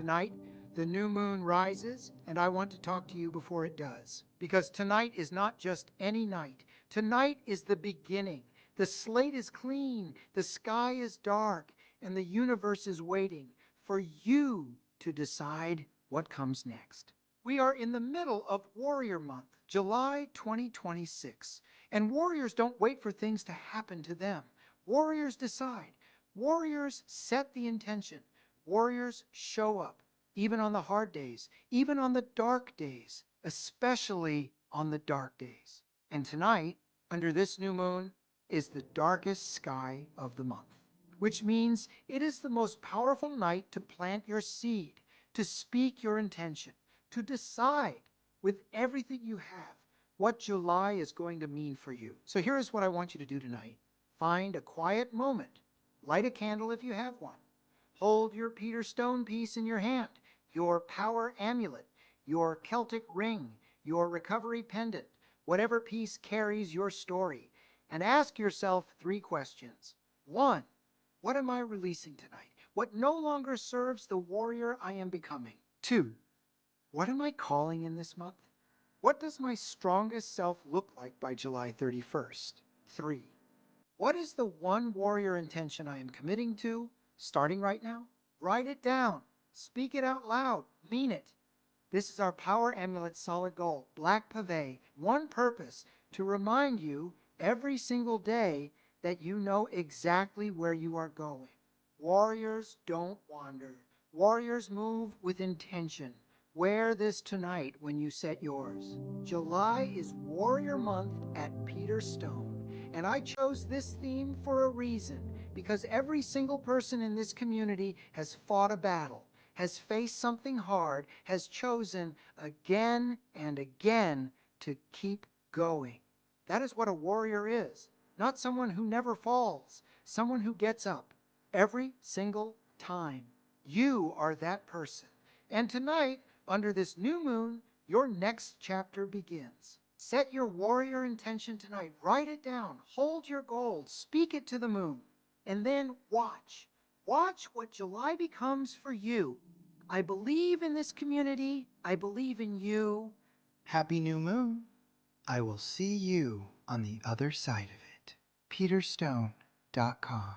Tonight, the new moon rises, and I want to talk to you before it does. Because tonight is not just any night. Tonight is the beginning. The slate is clean, the sky is dark, and the universe is waiting for you to decide what comes next. We are in the middle of Warrior Month, July 2026. And warriors don't wait for things to happen to them. Warriors decide. Warriors set the intention. Warriors show up, even on the hard days, even on the dark days, especially on the dark days. And tonight, under this new moon, is the darkest sky of the month, which means it is the most powerful night to plant your seed, to speak your intention, to decide with everything you have what July is going to mean for you. So here is what I want you to do tonight. Find a quiet moment. Light a candle if you have one. Hold your Peter Stone piece in your hand, your power amulet, your Celtic ring, your recovery pendant, whatever piece carries your story, and ask yourself 3 questions. 1. What am I releasing tonight? What no longer serves the warrior I am becoming? 2. What am I calling in this month? What does my strongest self look like by July 31st? 3. What is the one warrior intention I am committing to, starting right now? Write it down. Speak it out loud. Mean it. This is our Power Amulet Solid Gold, Black Pave, one purpose, to remind you every single day that you know exactly where you are going. Warriors don't wander. Warriors move with intention. Wear this tonight when you set yours. July is Warrior Month at Peter Stone, and I chose this theme for a reason, because every single person in this community has fought a battle, has faced something hard, has chosen again and again to keep going. That is what a warrior is. Not someone who never falls, someone who gets up every single time. You are that person. And tonight, under this new moon, your next chapter begins. Set your warrior intention tonight. Write it down. Hold your goal. Speak it to the moon. And then watch. Watch what July becomes for you. I believe in this community. I believe in you. Happy new moon. I will see you on the other side of it. peterstone.com